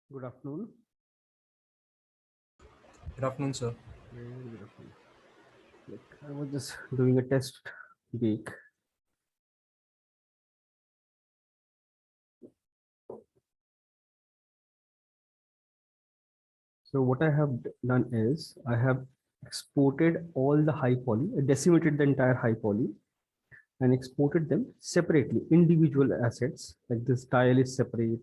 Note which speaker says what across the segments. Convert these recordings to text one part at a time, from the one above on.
Speaker 1: Good afternoon.
Speaker 2: Good afternoon, sir.
Speaker 1: Very good afternoon. I was just doing a test week. So what I have done is I have exported all the high poly, decimated the entire high poly and exported them separately, individual assets. Like this dial is separate,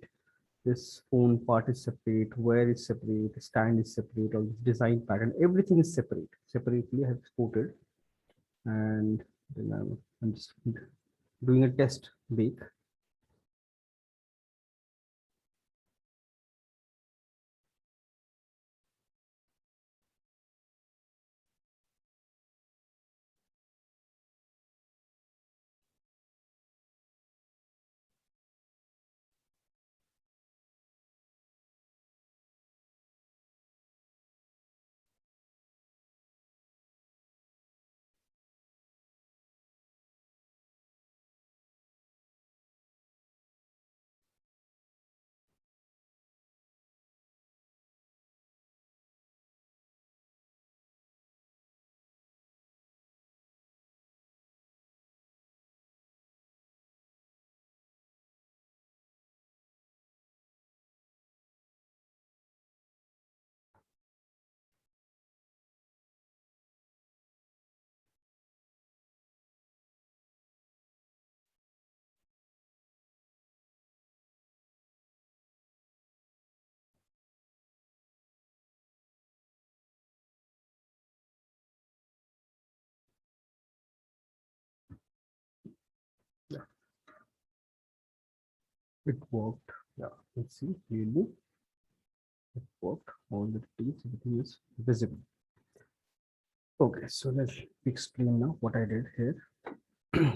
Speaker 1: this phone part is separate, wear is separate, stand is separate, or this design pattern, everything is separate. Separately I have exported, and then I'm just doing a test week. Yeah, it worked. Yeah, let's see clearly. It worked. All the details, everything is visible. Okay, so let's explain now what I did here.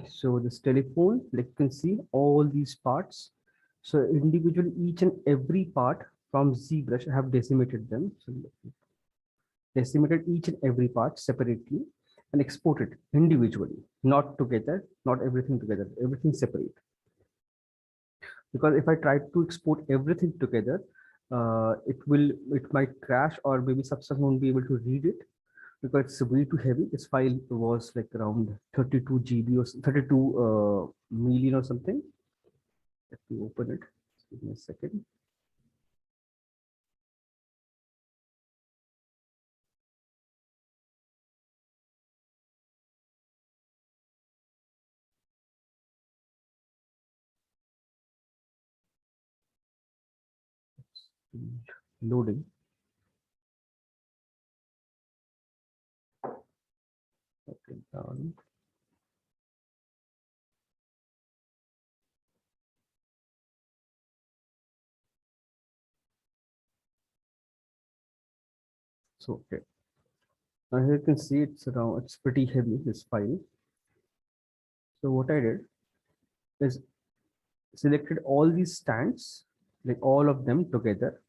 Speaker 1: So this telephone, like you can see all these parts. So individually, each and every part from ZBrush, I have decimated them. So decimated each and every part separately and exported individually, not together, not everything together, everything separate. Because if I try to export everything together, it might crash, or maybe Substance won't be able to read it because it's way too heavy. This file was like around 32 GB or 32 million or something. Let me open it. Give me a second. Loading. Okay, down. So okay. Now here you can see it's pretty heavy, this file. So what I did is selected all these stands, like all of them together,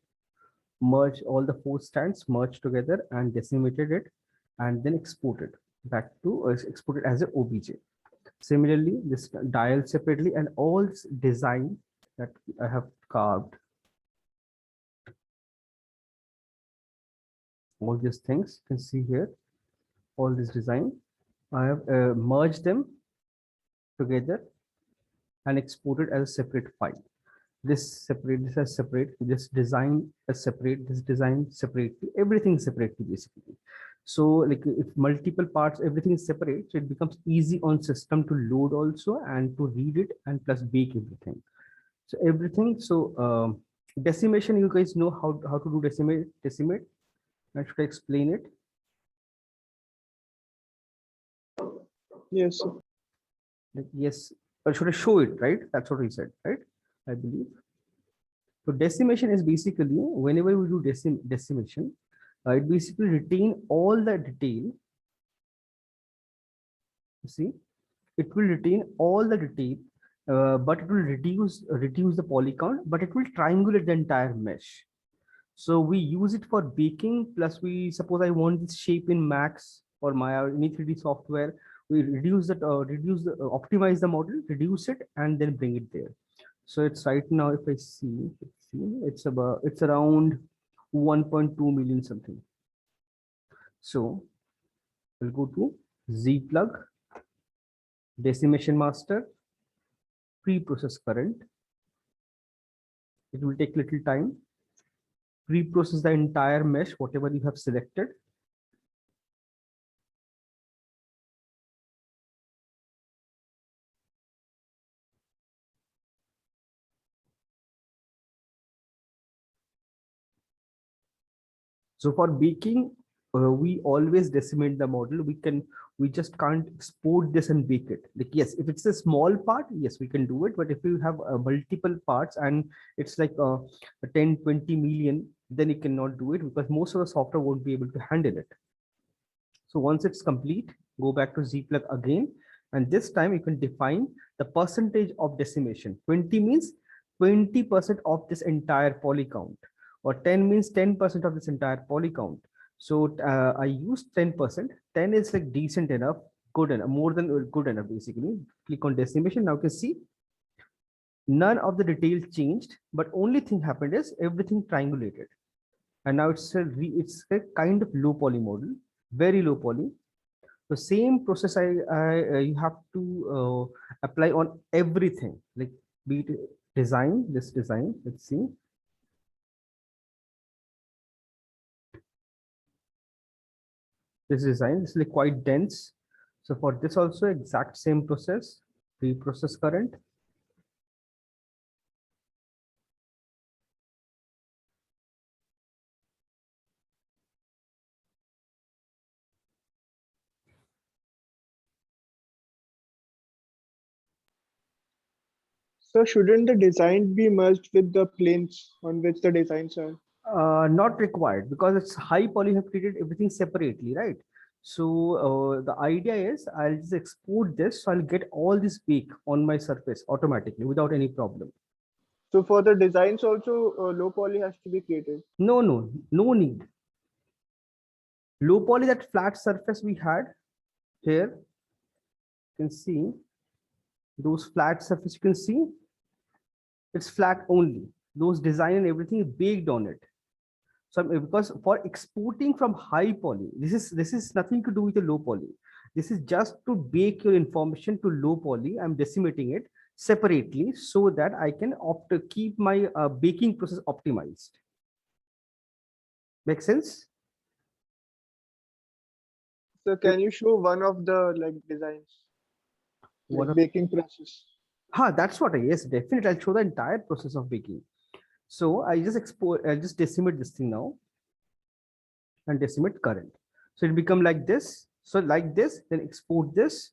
Speaker 1: merge all the four stands, merge together and decimated it, and then exported back to exported as a OBJ. Similarly, this dial separately and all this design that I have carved, all these things you can see here, all this design, I have merged them together and exported as a separate file. This separate, this is separate, this design is separate, this design separately, everything separately basically. So like if multiple parts, everything is separate, so it becomes easy on system to load also and to read it and plus bake everything. So everything. So decimation, you guys know how to do decimate. I should explain it.
Speaker 3: Yes, sir.
Speaker 1: Like, yes, or should I show it? Right, that's what he said, right? I believe. So decimation is basically whenever we do decimation, it basically retain all the detail. You see, it will retain all the detail, but it will reduce the poly count, but it will triangulate the entire mesh. So we use it for baking. Plus, we suppose I want this shape in Max or Maya or any 3D software. We reduce that, optimize the model, reduce it, and then bring it there. So it's right now, if I see, it's around 1.2 million something. So we'll go to zplug, decimation master, pre-process current. It will take little time. Pre-process the entire mesh, whatever you have selected. So for baking, we always decimate the model. We just can't export this and bake it. Like, yes, if it's a small part, yes, we can do it. But if you have multiple parts and it's like 10, 20 million, then you cannot do it because most of the software won't be able to handle it. So once it's complete, go back to zplug again. And this time you can define the percentage of decimation. 20 means 20% of this entire poly count, or 10 means 10% of this entire poly count. So I used 10%. 10 is like decent enough, good enough, more than good enough basically. Click on decimation. Now you can see none of the details changed, but only thing happened is everything triangulated. And now it's a kind of low poly model, very low poly. The same process you have to apply on everything, like be it design, this design, let's see. This design is like quite dense. So for this also exact same process, pre-process current.
Speaker 2: So shouldn't the design be merged with the planes on which the designs are?
Speaker 1: Not required because it's high poly, have treated everything separately, right? So the idea is I'll just export this, so I'll get all this bake on my surface automatically without any problem.
Speaker 2: So for the designs also, low poly has to be created.
Speaker 1: No need. Low poly, that flat surface we had here, you can see those flat surface, you can see it's flat only. Those design and everything is baked on it. So because for exporting from high poly, this is nothing to do with the low poly. This is just to bake your information to low poly. I'm decimating it separately so that I can keep my baking process optimized. Make sense?
Speaker 2: So can you show one of the designs, like baking process?
Speaker 1: That's what yes, definitely. I'll show the entire process of baking. So I'll just decimate this thing now and decimate current. So it become like this. So like this, then export this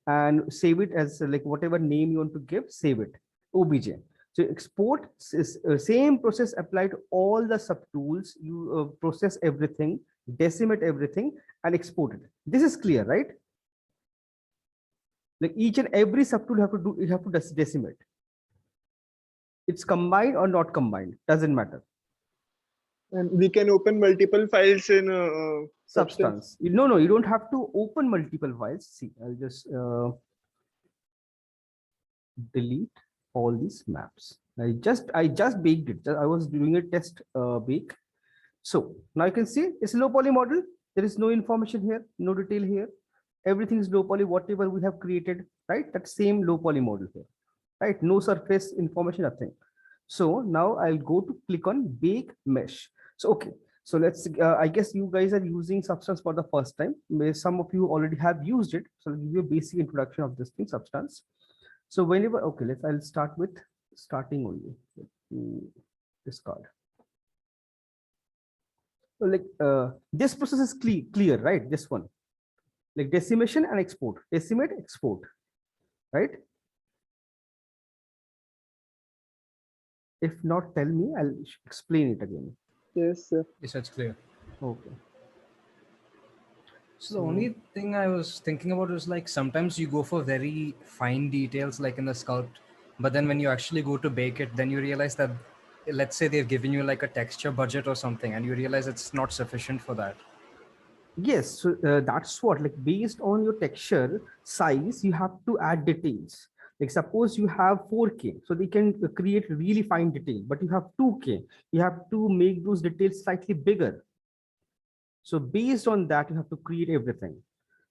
Speaker 1: and save it as like whatever name you want to give, save it, OBJ. So export is same process applied to all the subtools. You process everything, decimate everything, and export it. This is clear, right? Like each and every subtool you have to decimate. It's combined or not combined, doesn't matter.
Speaker 2: And we can open multiple files in Substance.
Speaker 1: No, you don't have to open multiple files. See, I'll just delete all these maps. I just baked it. I was doing a test bake. So now you can see it's a low poly model. There is no information here, no detail here. Everything is low poly, whatever we have created, right? That same low poly model here, right? No surface information, nothing. So now I'll go to click on bake mesh. So, okay. So let's, I guess you guys are using Substance for the first time. Some of you already have used it. So I'll give you a basic introduction of this thing, Substance. So whenever, okay, I'll start with starting only. Discard. So like this process is clear, right? This one, like decimation and export, decimate, export, right? If not, tell me, I'll explain it again.
Speaker 2: Yes, sir.
Speaker 3: Yes, that's clear.
Speaker 1: Okay.
Speaker 3: So the only thing I was thinking about was like sometimes you go for very fine details like in the sculpt, but then when you actually go to bake it, then you realize that let's say they've given you like a texture budget or something and you realize it's not sufficient for that.
Speaker 1: Yes, so that's what, like based on your texture size, you have to add details. Like suppose you have 4K, so they can create really fine detail, but you have 2K, you have to make those details slightly bigger. So based on that, you have to create everything.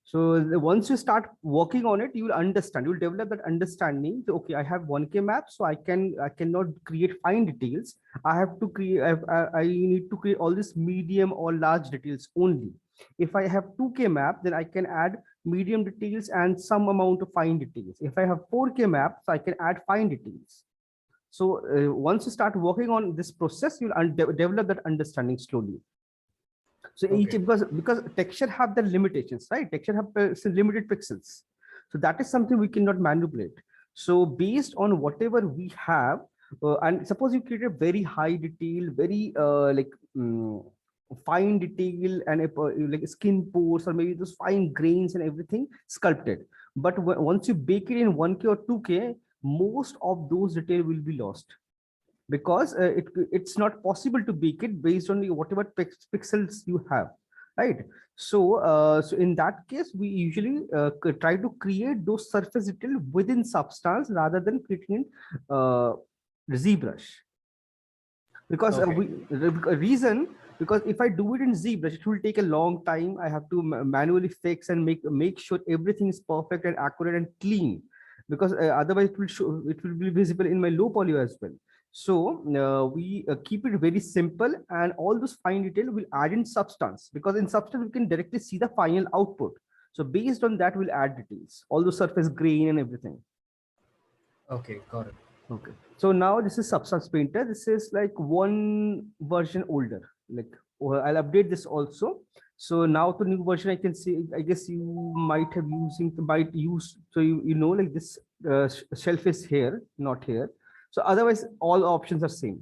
Speaker 1: So once you start working on it, you will understand, you will develop that understanding. So, okay, I have 1K map, so I cannot create fine details. I have to create, I need to create all this medium or large details only. If I have 2K map, then I can add medium details and some amount of fine details. If I have 4K map, so I can add fine details. So once you start working on this process, you'll develop that understanding slowly. So each, because texture have the limitations, right? Texture have limited pixels. So that is something we cannot manipulate. So based on whatever we have, and suppose you create a very high detail, very fine detail and like skin pores or maybe those fine grains and everything sculpted. But once you bake it in 1K or 2K, most of those detail will be lost, because it's not possible to bake it based on whatever pixels you have, right? So so in that case, we usually try to create those surface detail within Substance rather than creating in ZBrush, because because if I do it in ZBrush, it will take a long time. I have to manually fix and make sure everything is perfect and accurate and clean, because otherwise it will be visible in my low poly as well. So we keep it very simple, and all those fine detail will add in Substance, because in Substance we can directly see the final output. So based on that, we'll add details, all the surface grain and everything.
Speaker 3: Okay, got it.
Speaker 1: Okay, so now this is Substance Painter. This is like one version older. Like I'll update this also. So now the new version, I can see, I guess you might use, so you know, like this shelf is here, not here. So otherwise, all options are same.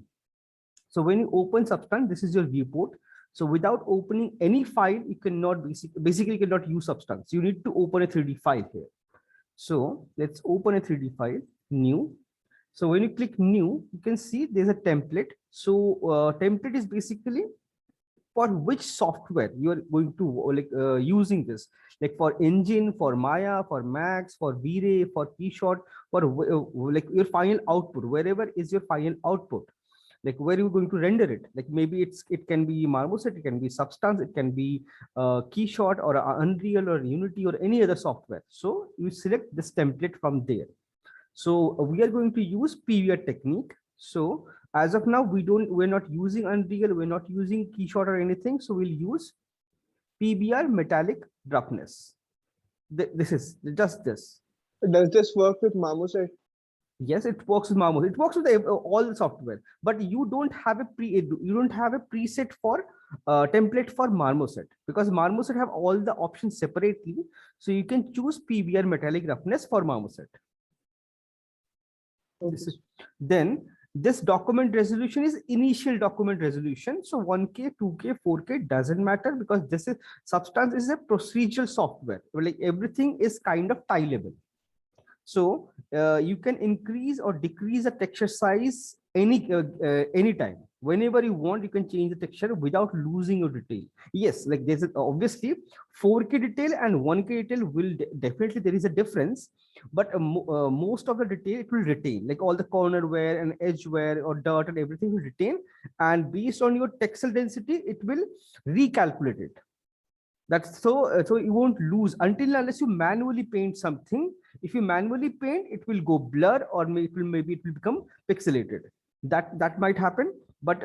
Speaker 1: So when you open Substance, this is your viewport. So without opening any file, you cannot basically cannot use Substance. You need to open a 3D file here. So let's open a 3D file, new. So when you click new, you can see there's a template. So template is basically for which software you are going to using this, like for Engine, for Maya, for Max, for V-Ray, for KeyShot, for like your final output, wherever is your final output, like where you're going to render it. Like maybe it can be Marmoset, it can be Substance, it can be KeyShot or Unreal or Unity or any other software. So you select this template from there. So we are going to use PBR technique. So as of now, we're not using Unreal, we're not using KeyShot or anything. So we'll use PBR metallic roughness. This is just this.
Speaker 2: Does this work with Marmoset?
Speaker 1: Yes, it works with Marmoset. It works with all the software, but you don't have a preset for template for Marmoset, because Marmoset have all the options separately. So you can choose PBR metallic roughness for Marmoset.
Speaker 2: Okay.
Speaker 1: Then this document resolution is initial document resolution. So 1K, 2K, 4K doesn't matter, because this is Substance is a procedural software. Like everything is kind of tileable. So you can increase or decrease the texture size anytime. Whenever you want, you can change the texture without losing your detail. Yes, like there's obviously 4K detail and 1K detail will definitely there is a difference, but most of the detail it will retain, like all the corner wear and edge wear or dirt and everything will retain, and based on your texel density, it will recalculate it. That's so so you won't lose unless you manually paint something. If you manually paint, it will go blur, or maybe it will become pixelated. That might happen, but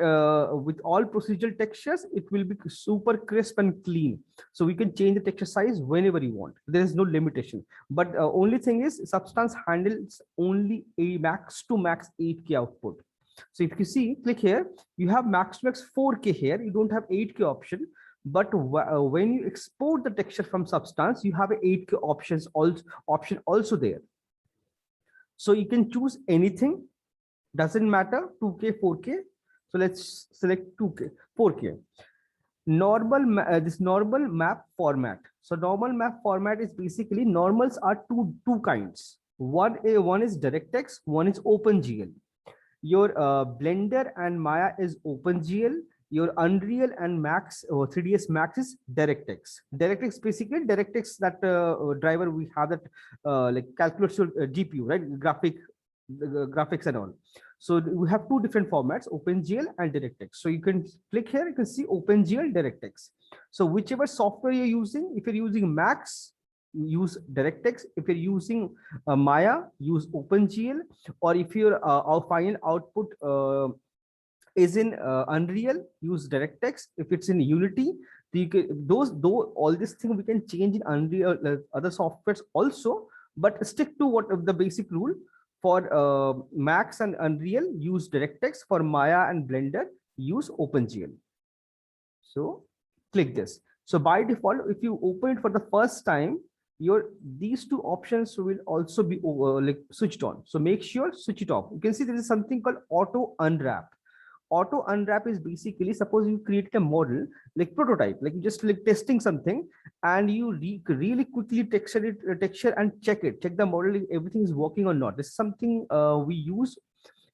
Speaker 1: with all procedural textures, it will be super crisp and clean. So we can change the texture size whenever you want. There is no limitation. But only thing is, Substance handles only a max to max 8K output. So if you see, click here, you have max to max 4K here. You don't have 8K option. But when you export the texture from Substance, you have a 8K option also there. So you can choose anything, doesn't matter, 2K, 4K. So let's select 2K, 4K. This normal map format. So normal map format is basically, normals are two kinds. One is DirectX, one is OpenGL. Your Blender and Maya is OpenGL. Your Unreal and Max or 3ds Max is DirectX. DirectX basically DirectX, that driver we have, that like calculates your GPU, right? Graphics and all. So we have two different formats, OpenGL and DirectX. So you can click here, you can see OpenGL, DirectX. So whichever software you're using, if you're using Max, use DirectX. If you're using Maya, use OpenGL. Or if your our final output is in Unreal, use DirectX. If it's in Unity, you can, all these things we can change in Unreal, other softwares also, but stick to what the basic rule. For Max and Unreal, use DirectX. For Maya and Blender, use OpenGL. So click this. So by default, if you open it for the first time, these two options will also be like switched on. So make sure switch it off. You can see there is something called auto unwrap. Auto unwrap is basically, suppose you created a model like prototype, like you just like testing something, and you really quickly texture and check the model if everything is working or not. This is something we use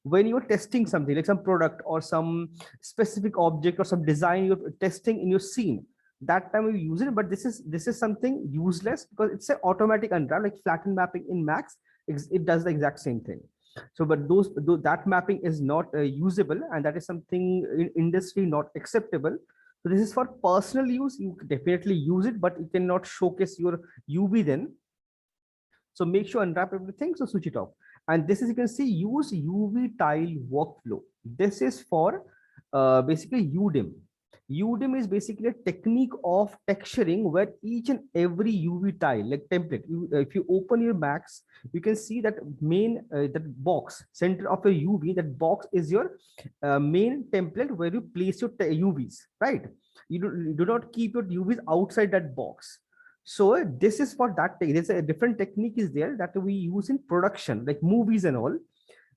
Speaker 1: when you're testing something like some product or some specific object or some design you're testing in your scene. That time we use it, but this is something useless because it's an automatic unwrap, like flatten mapping in Max. It does the exact same thing. So, but that mapping is not usable, and that is something in industry not acceptable. So this is for personal use. You definitely use it, but you cannot showcase your UV then. So make sure unwrap everything. So switch it off. And this is, you can see, use UV tile workflow. This is for basically UDIM. UDIM is basically a technique of texturing where each and every UV tile, like template, if you open your Max, you can see that that box, center of your UV, that box is your main template where you place your UVs, right? You do not keep your UVs outside that box. So this is for that. There's a different technique is there that we use in production, like movies and all.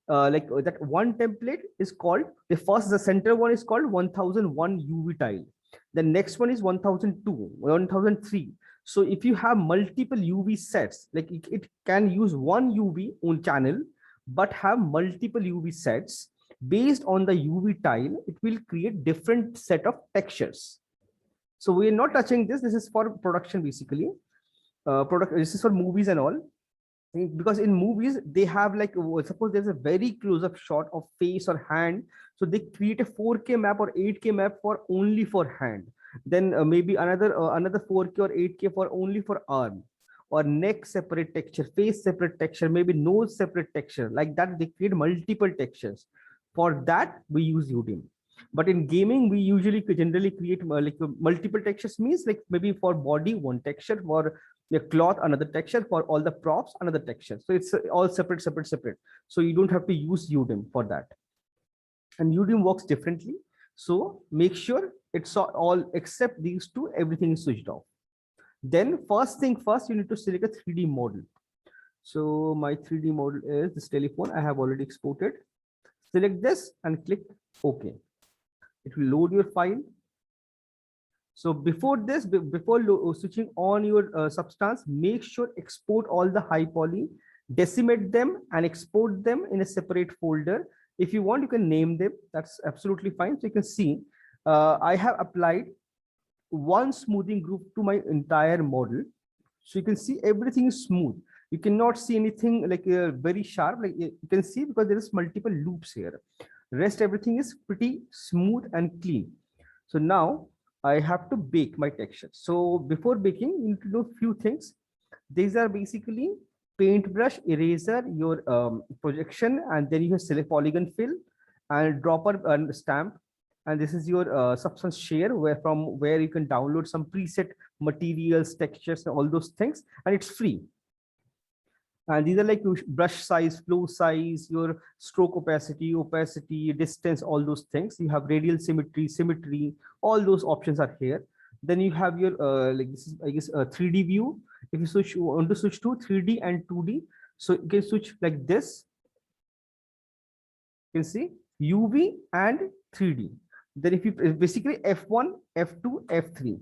Speaker 1: That one template is called, the center one is called 1001 UV tile. The next one is 1002, 1003. So if you have multiple UV sets, like it can use one UV on channel, but have multiple UV sets based on the UV tile, it will create different set of textures. So we are not touching this. This is for production basically. This is for movies and all. Because in movies they have like, suppose there's a very close-up shot of face or hand, so they create a 4K map or 8K map for only for hand, then maybe another 4K or 8K for only for arm, or neck separate texture, face separate texture, maybe nose separate texture. Like that, they create multiple textures. For that we use UDIM. But in gaming, we generally create multiple textures, means like maybe for body one texture, for the cloth another texture, for all the props another texture. So it's all separate. So you don't have to use UDIM for that. And UDIM works differently. So make sure it's all except these two, everything is switched off. Then first thing first, you need to select a 3D model. So my 3D model is this telephone. I have already exported. Select this and click OK. It will load your file. So before this, before switching on your Substance, make sure export all the high poly, decimate them and export them in a separate folder. If you want, you can name them. That's absolutely fine. So you can see I have applied one smoothing group to my entire model. So you can see everything is smooth. You cannot see anything like very sharp. Like you can see, because there is multiple loops here. Rest everything is pretty smooth and clean. So now I have to bake my texture. So before baking, you need to know a few things. These are basically paintbrush, eraser, your projection, and then you have select polygon fill and dropper and stamp. And this is your Substance Share, where you can download some preset materials, textures, and all those things, and it's free. And these are like brush size, flow size, your stroke opacity, distance, all those things. You have radial symmetry, all those options are here. Then you have your like this is, I guess, a 3D view. If you want to switch to 3D and 2D, so you can switch like this. You can see UV and 3D. Then if you basically F1, F2, F3.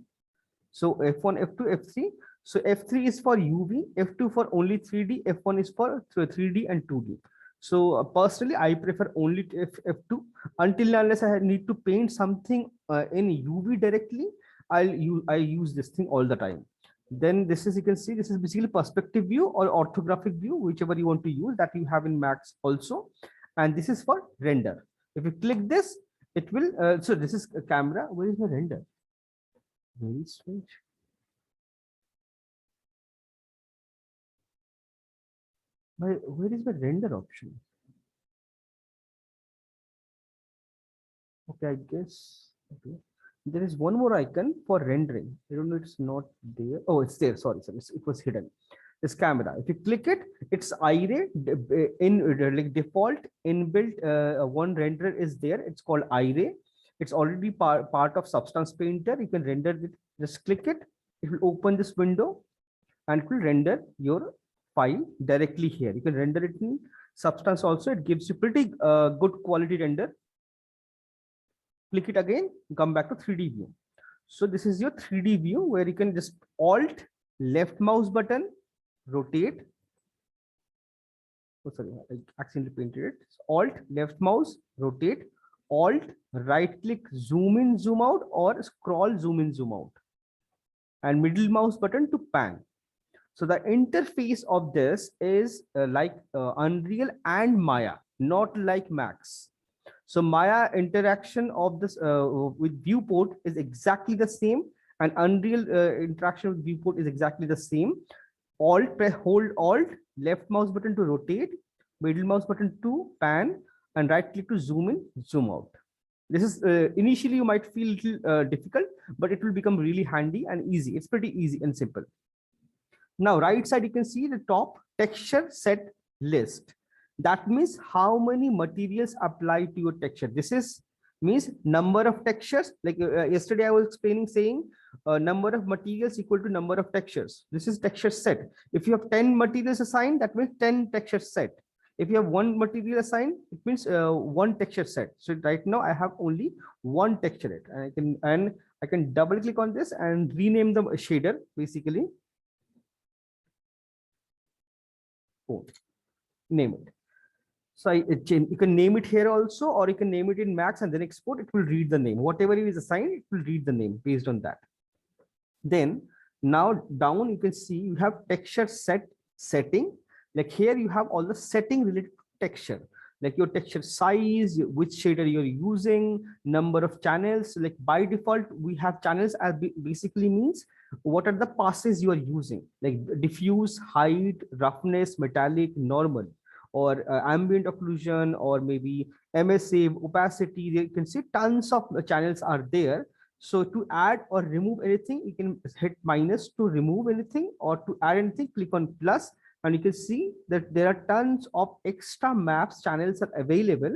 Speaker 1: So F1, F2, F3. So F3 is for UV, F2 for only 3D, F1 is for 3D and 2D. So personally, I prefer only F2 until unless I need to paint something in UV directly. I use this thing all the time. Then this is, you can see, this is basically perspective view or orthographic view, whichever you want to use, that you have in Max also. And this is for render. If you click this, it will, so this is a camera. Where is my render? Very strange. Where is the render option? Okay, I guess. Okay. There is one more icon for rendering. I don't know, it's not there. Oh, it's there. Sorry, it was hidden. This camera. If you click it, it's Iray in like default inbuilt one renderer is there. It's called Iray. It's already part of Substance Painter. You can render it. Just click it. It will open this window and it will render your file directly here. You can render it in Substance also. It gives you pretty good quality render. Click it again, come back to 3D view. So this is your 3D view where you can just Alt, left mouse button, rotate. Oh, sorry, I accidentally painted it. Alt, left mouse, rotate. Alt, right click, zoom in, zoom out, or scroll, zoom in, zoom out. And middle mouse button to pan. So the interface of this is like Unreal and Maya, not like Max. So Maya interaction of this with viewport is exactly the same, and Unreal interaction with viewport is exactly the same. Hold Alt, left mouse button to rotate, middle mouse button to pan, and right click to zoom in, zoom out. This is initially you might feel a little difficult, but it will become really handy and easy. It's pretty easy and simple. Now, right side, you can see the top texture set list. That means how many materials apply to your texture. This is means number of textures. Like yesterday I was explaining saying number of materials equal to number of textures. This is texture set. If you have 10 materials assigned, that means 10 texture set. If you have one material assigned, it means one texture set. So right now I have only one texture set, and I can double click on this and rename the shader basically. Name it. So you can name it here also, or you can name it in Max and then export. It will read the name. Whatever it is assigned, it will read the name based on that. Then now down you can see you have texture set setting. Like here you have all the setting related to texture, like your texture size, which shader you're using, number of channels. Like by default, we have channels as basically means what are the passes you are using, like diffuse, height, roughness, metallic, normal, or ambient occlusion, or maybe emissive, opacity. You can see tons of channels are there. So to add or remove anything, you can hit minus to remove anything, or to add anything, click on plus, and you can see that there are tons of extra maps channels are available.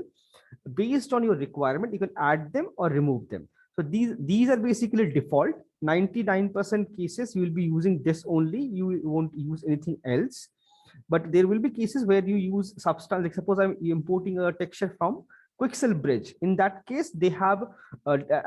Speaker 1: Based on your requirement, you can add them or remove them. So these are basically default. 99% cases you will be using this only. You won't use anything else. But there will be cases where you use Substance. Like suppose I'm importing a texture from Quixel Bridge. In that case, they have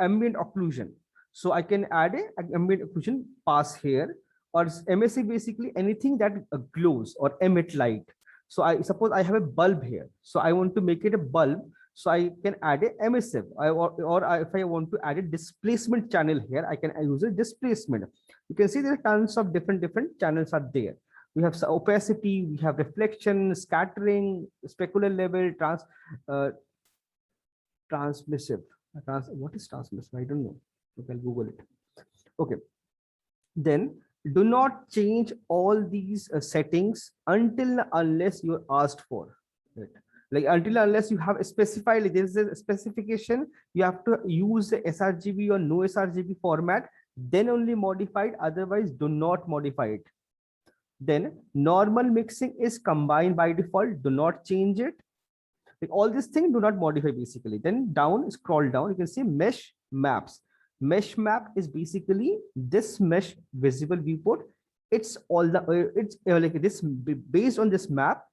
Speaker 1: ambient occlusion. So I can add an ambient occlusion pass here, or emissive, basically anything that glows or emit light. So I suppose I have a bulb here. So I want to make it a bulb. So I can add a emissive, if I want to add a displacement channel here, I can use a displacement. You can see there are tons of different channels are there. We have opacity, we have reflection, scattering, specular level, transmissive. What is transmissive? I don't know. You can Google it. Okay. Then do not change all these settings until unless you're asked for it. Like until unless you have specified, like, there is a specification, you have to use the sRGB or no sRGB format, then only modify it. Otherwise, do not modify it. Then normal mixing is combined by default. Do not change it. Like all these things, do not modify basically. Then down, scroll down, you can see mesh maps. Mesh map is basically this mesh visible viewport. It's all the like this, based on this map,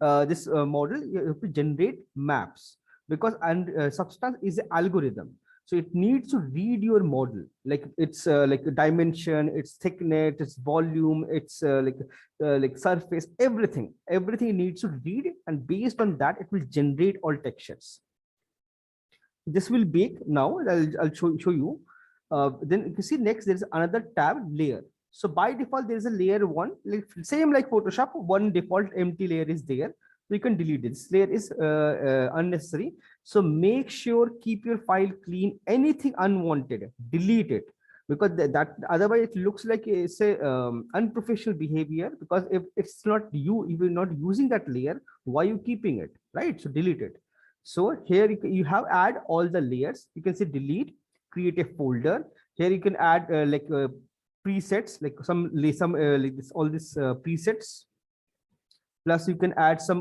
Speaker 1: this model, you have to generate maps, because Substance is an algorithm. So it needs to read your model, like it's like a dimension, its thickness, its volume, its like surface, everything it needs to read, and based on that it will generate all textures. This will bake now. I'll show you. Then you can see next there is another tab, layer. So by default there is a layer one, like same like Photoshop, one default empty layer is there. So you can delete it. This layer is unnecessary. So make sure keep your file clean. Anything unwanted, delete it, because that otherwise it looks like it's a unprofessional behavior. Because if it's not you, if you're not using that layer, why are you keeping it, right? So delete it. So here you have add all the layers. You can say delete, create a folder. Here you can add presets, like some like this, all these presets. Plus you can add some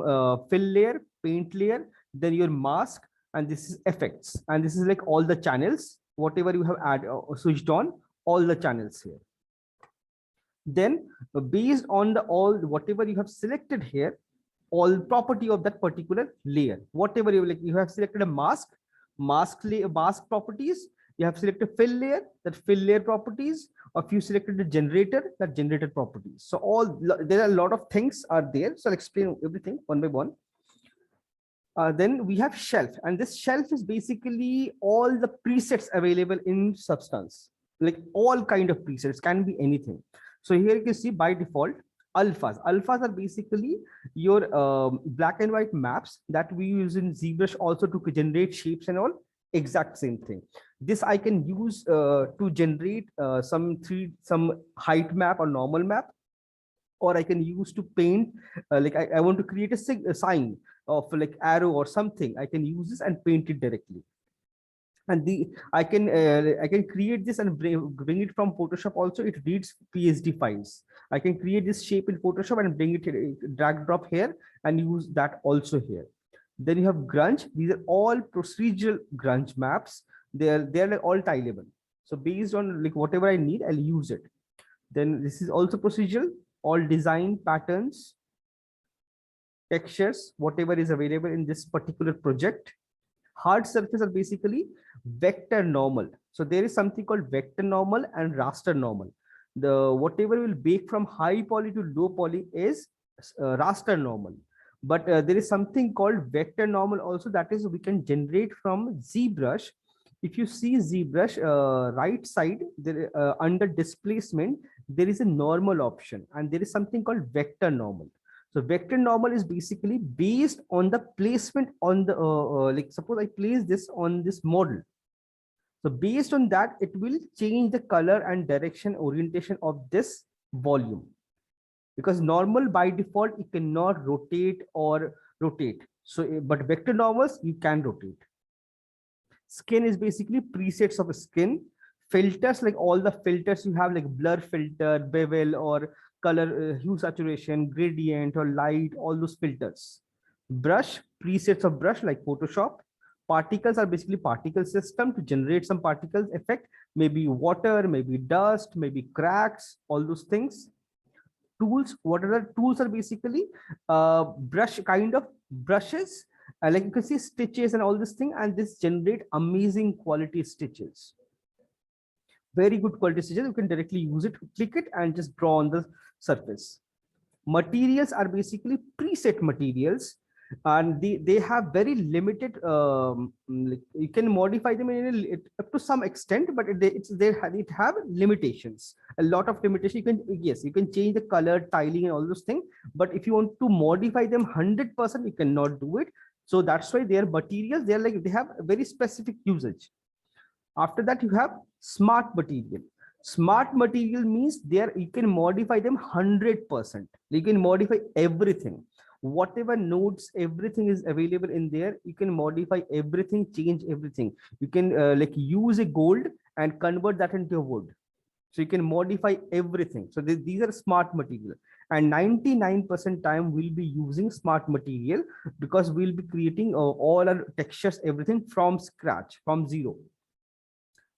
Speaker 1: fill layer, paint layer, then your mask, and this is effects. And this is like all the channels, whatever you have add switched on, all the channels here. Then based on the all whatever you have selected here, all property of that particular layer, whatever you like, you have selected a mask properties, you have selected fill layer, that fill layer properties, or if you selected the generator, that generator properties. So all there are a lot of things are there. So I'll explain everything one by one. Then we have shelf, and this shelf is basically all the presets available in Substance, like all kind of presets, can be anything. So here you can see by default alphas are basically your black and white maps that we use in ZBrush also to generate shapes and all, exact same thing. This I can use to generate some height map or normal map, or I can use to paint like I want to create a sign of like arrow or something. I can use this and paint it directly. And I can create this and bring it from Photoshop also. It reads PSD files. I can create this shape in Photoshop and bring it, drag drop here, and use that also here. Then you have grunge. These are all procedural grunge maps. They're like all tileable. So based on like whatever I need, I'll use it. Then this is also procedural, all design patterns, textures, whatever is available in this particular project. Hard surface are basically vector normal. So there is something called vector normal and raster normal. The whatever will bake from high poly to low poly is raster normal. But there is something called vector normal also, that is we can generate from ZBrush. If you see ZBrush right side there, under displacement, there is a normal option, and there is something called vector normal. So vector normal is basically based on the placement on the like suppose I place this on this model. So based on that, it will change the color and direction orientation of this volume. Because normal by default it cannot rotate or rotate. So but vector normals you can rotate. Skin is basically presets of a skin. Filters, like all the filters you have, like blur filter, bevel, or color hue saturation, gradient, or light, all those filters. Brush, presets of brush like Photoshop. Particles are basically particle system to generate some particles effect, maybe water, maybe dust, maybe cracks, all those things. Tools, what are the tools are basically brush kind of brushes, like you can see stitches and all this thing, and this generate amazing quality stitches. Very good quality stitches. You can directly use it, click it, and just draw on the surface. Materials are basically preset materials, and they have very limited like you can modify them in up to some extent, but it have limitations, a lot of limitations. You can, yes, you can change the color, tiling, and all those things, but if you want to modify them 100%, you cannot do it. So that's why their materials, they're like they have a very specific usage. After that, you have smart material. Smart material means there you can modify them 100%. You can modify everything, whatever nodes, everything is available in there. You can modify everything, change everything. You can like use a gold and convert that into a wood. So you can modify everything. So these are smart material, and 99% time we'll be using smart material, because we'll be creating all our textures, everything from scratch, from zero.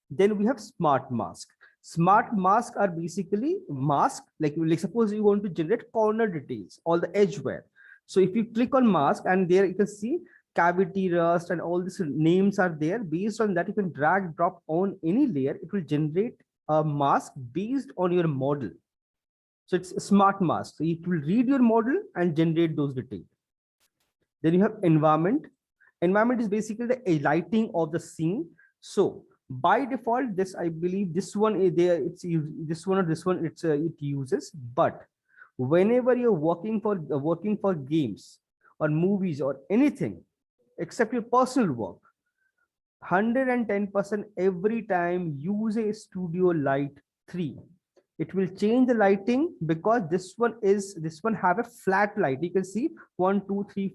Speaker 1: Then we have smart mask. Smart masks are basically mask, like suppose you want to generate corner details, all the edge wear. So if you click on mask, and there you can see cavity, rust, and all these names are there. Based on that, you can drag drop on any layer. It will generate a mask based on your model. So it's a smart mask. So it will read your model and generate those details. Then you have environment. Environment is basically the lighting of the scene. So by default, this I believe this one is there. It's this one or this one. It uses. But whenever you're working for games or movies or anything, except your personal work, 110% every time use a Studio Light 3. It will change the lighting because this one have a flat light. You can see 1, 2, 3,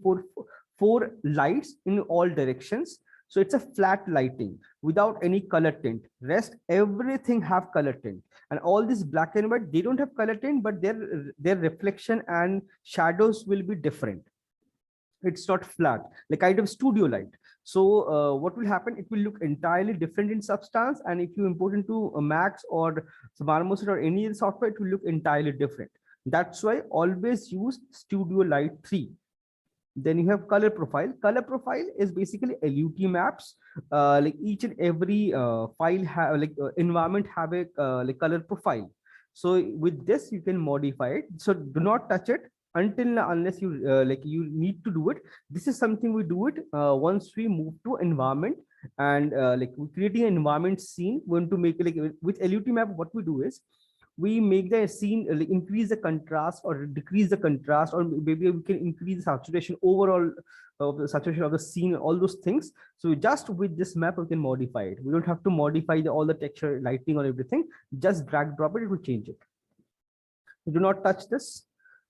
Speaker 1: 4 lights in all directions. So it's a flat lighting without any color tint. Rest everything have color tint, and all this black and white, they don't have color tint, but their reflection and shadows will be different. It's not flat, like kind of Studio Light. So what will happen? It will look entirely different in substance, and if you import into Max or Marmoset or any other software, it will look entirely different. That's why always use Studio Light 3. Then you have color profile. Color profile is basically LUT maps. Like each and every file have environment have a like color profile. So with this you can modify it. So do not touch it unless you you need to do it. This is something we do it once we move to environment, and we're creating an environment scene. We want to make with LUT map. What we do is we make the scene increase the contrast or decrease the contrast, or maybe we can increase the saturation overall of the saturation of the scene, all those things. So just with this map we can modify it. We don't have to modify all the texture, lighting, or everything. Just drag drop it, it will change it. Do not touch this.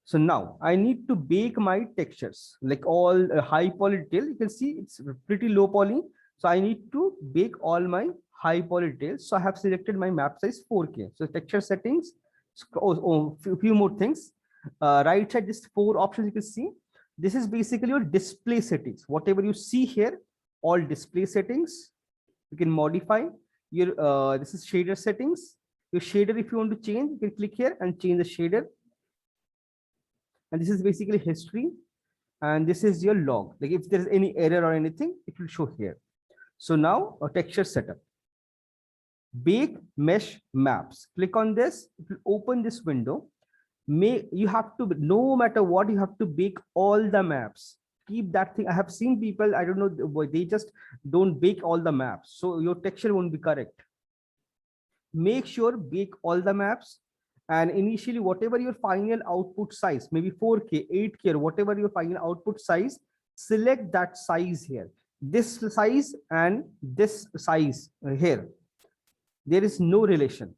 Speaker 1: So now I need to bake my textures, like all high poly detail. You can see it's pretty low poly. So I need to bake all my high poly details. So I have selected my map size 4K. So texture settings, few more things. Right side, just 4 options you can see. This is basically your display settings. Whatever you see here, all display settings, you can modify. Your this is shader settings. Your shader, if you want to change, you can click here and change the shader. And this is basically history, and this is your log. Like if there's any error or anything, it will show here. So now a texture setup. Bake mesh maps. Click on this, it will open this window. You have to, no matter what, you have to bake all the maps. Keep that thing. I have seen people, I don't know, they just don't bake all the maps. So your texture won't be correct. Make sure bake all the maps. And initially, whatever your final output size, maybe 4K, 8K, or whatever your final output size, select that size here. This size and this size here, there is no relation.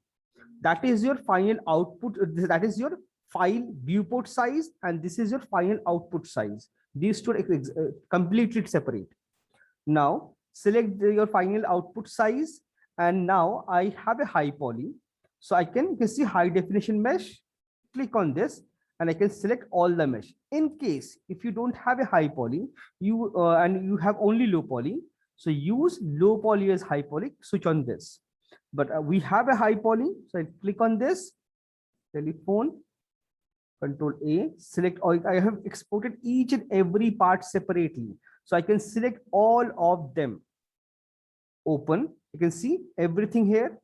Speaker 1: That is your final output. That is your file viewport size, and this is your final output size. These two are completely separate. Now select your final output size, and now I have a high poly. So you can see high definition mesh. Click on this and I can select all the mesh. In case if you don't have a high poly, and you have only low poly, so use low poly as high poly, switch on this. But we have a high poly, so I click on this, telephone, Control A, select all. I have exported each and every part separately. So I can select all of them. Open, you can see everything here.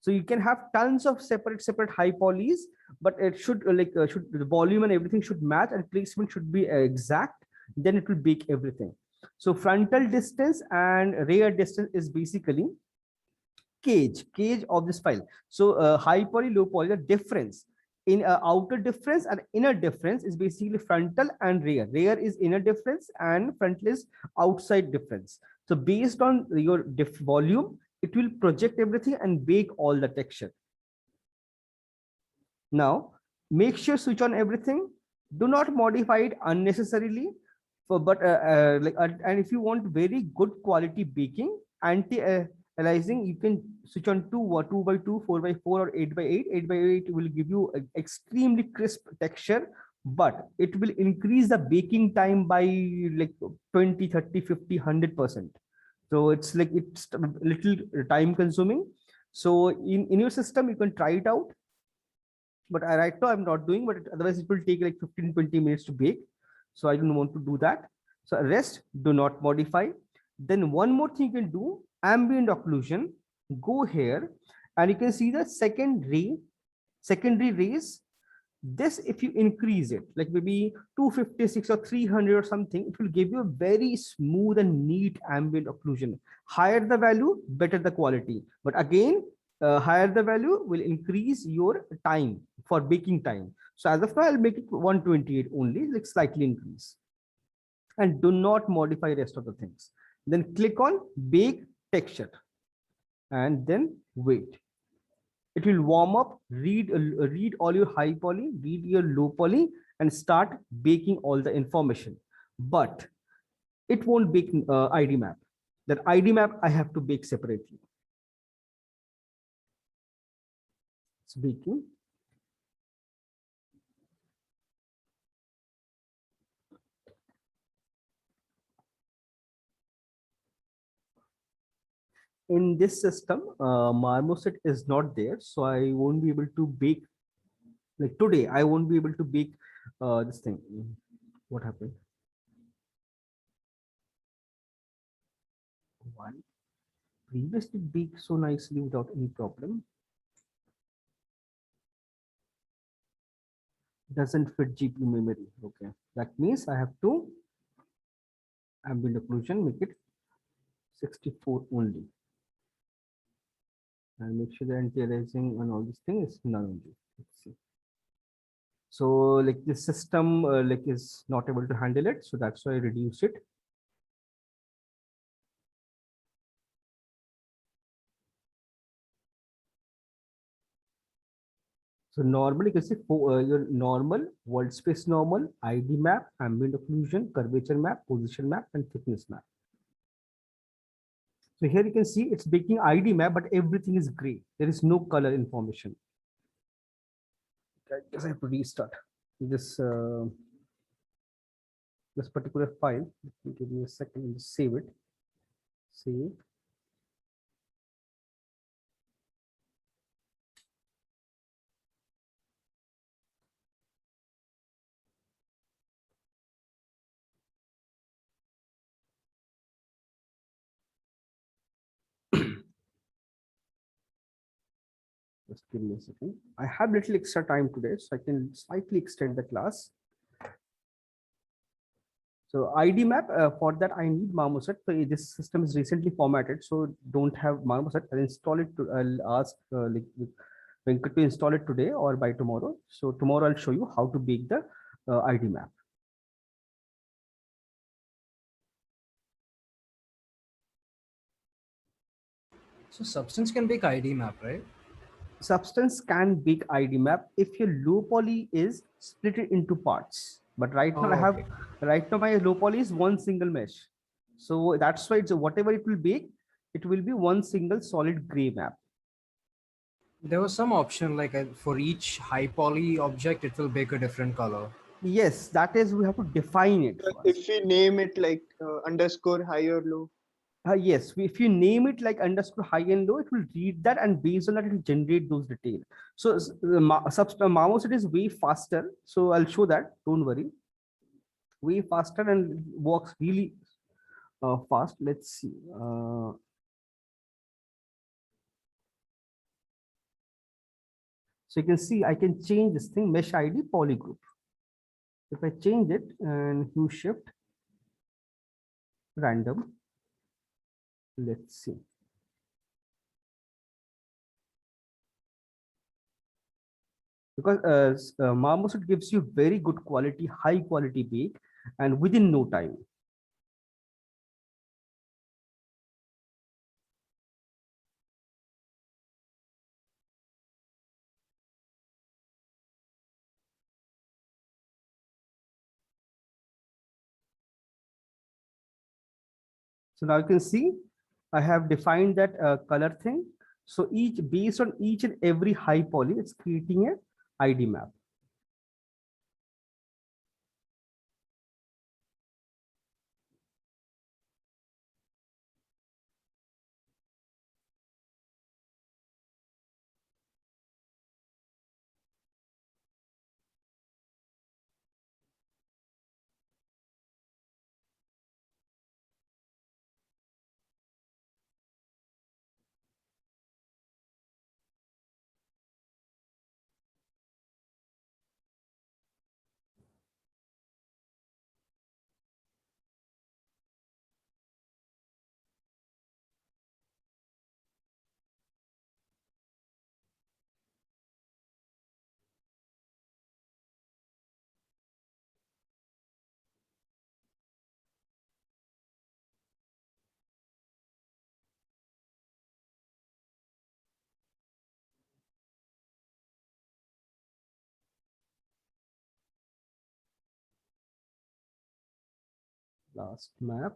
Speaker 1: So you can have tons of separate high polys, but it should the volume and everything should match, and placement should be exact. Then it will bake everything. So frontal distance and rear distance is basically cage of this file. So high poly, low poly, the difference in outer difference and inner difference is basically frontal and rear. Rear is inner difference and frontal is outside difference. So based on your volume, it will project everything and bake all the texture. Now, make sure switch on everything. Do not modify it unnecessarily. And if you want very good quality baking, anti-aliasing, you can switch on 2x2, 4x4, or 8x8. 8x8 will give you an extremely crisp texture, but it will increase the baking time by like 20, 30, 50, 100%. So it's a little time consuming. So in your system, you can try it out. But right now I'm not doing, but otherwise it will take like 15, 20 minutes to bake. So I don't want to do that. So rest, do not modify. Then one more thing you can do, ambient occlusion. Go here and you can see the secondary rays. This, if you increase it, like maybe 256 or 300 or something, it will give you a very smooth and neat ambient occlusion. Higher the value, better the quality. But again, higher the value will increase your time for baking time. So as of now, I'll make it 128 only, like slightly increase. And do not modify rest of the things. Then click on bake texture and then wait. It will warm up, read all your high poly, read your low poly, and start baking all the information. But it won't bake ID map. That ID map I have to bake separately. It's baking. In this system, marmoset is not there, so I won't be able to bake. Like today, I won't be able to bake this thing. What happened? Why? Previously baked so nicely without any problem. Doesn't fit GPU memory. Okay, that means I have to ambient occlusion, make it 64 only, and make sure the anti-aliasing and all these things is none only. Let's see. So like this system like is not able to handle it, so that's why I reduce it. So normally you can see for your normal world space normal, ID map, ambient occlusion, curvature map, position map, and thickness map. So here you can see it's making ID map, but everything is gray. There is no color information. I guess I have to restart this particular file. Give me a second and save it. Save. Just give me a second. I have little extra time today, so I can slightly extend the class. So ID map, for that I need marmoset. So this system is recently formatted, so don't have marmoset. I'll install it. I'll ask like Venkat to install it today or by tomorrow. So tomorrow I'll show you how to bake the ID map.
Speaker 3: So Substance can bake ID map, right?
Speaker 1: Substance can bake ID map if your low poly is split it into parts. But right now I have
Speaker 3: Okay.
Speaker 1: right now my low poly is one single mesh. So that's why it's whatever it will bake, it will be one single solid gray map.
Speaker 3: There was some option like for each high poly object, it will bake a different color.
Speaker 1: Yes, that is we have to define it first.
Speaker 2: If we name it like underscore high or low.
Speaker 1: Yes, if you name it like underscore high and low, it will read that, and based on that, it will generate those details. So the marmoset is way faster. So I'll show that. Don't worry. Way faster and works really fast. Let's see. So you can see I can change this thing mesh ID polygroup. If I change it and hue shift random, let's see. Because marmoset gives you very good quality, high quality bake, and within no time. So now you can see I have defined that color thing. So each based on each and every high poly, it's creating a ID map. last map.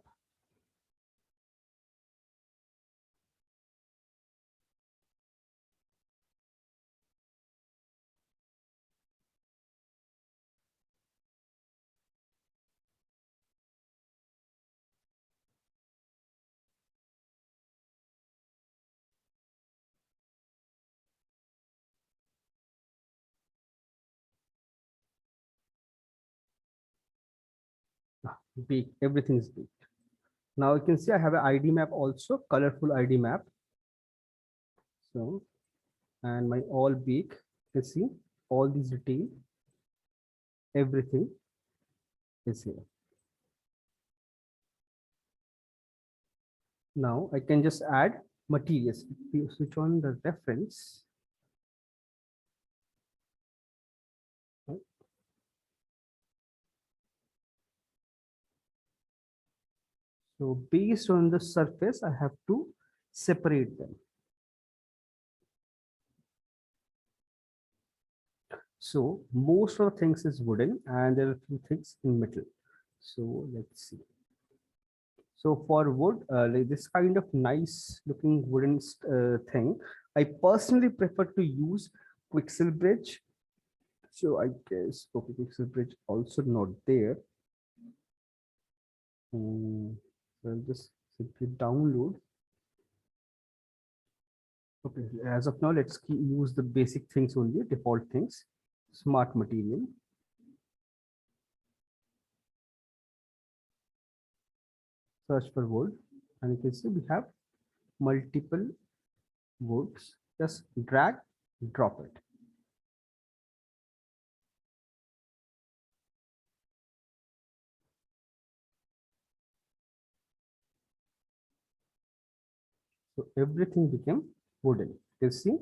Speaker 1: Baked, everything is baked. Now you can see I have an ID map also, colorful ID map. So, and my all bake, you can see all these detail, everything is here. Now I can just add materials. If you switch on the reference, right? So based on the surface, I have to separate them. So most of the things is wooden and there are a few things in metal. So let's see. So for wood, like this kind of nice looking wooden thing, I personally prefer to use Quixel Bridge. So I guess okay, Quixel Bridge also not there. So I'll just simply download. Okay, as of now, let's use the basic things only, default things. Smart material. Search for wood, and you can see we have multiple woods. Just drag, drop it. So everything became wooden. You see,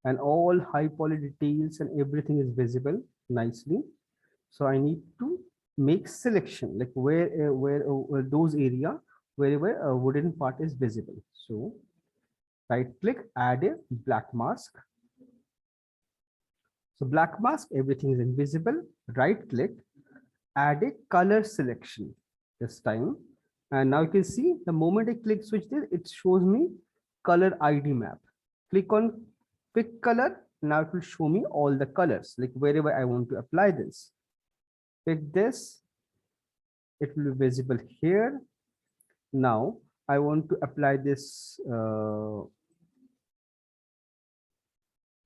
Speaker 1: and all high poly details and everything is visible nicely. So I need to make selection like where those area wherever a wooden part is visible. So right click, add a black mask. So black mask, everything is invisible. Right click, add a color selection this time. And now you can see the moment I click switch this, it shows me color ID map. Click on pick color. Now it will show me all the colors, like wherever I want to apply this. Pick this, it will be visible here. Now I want to apply this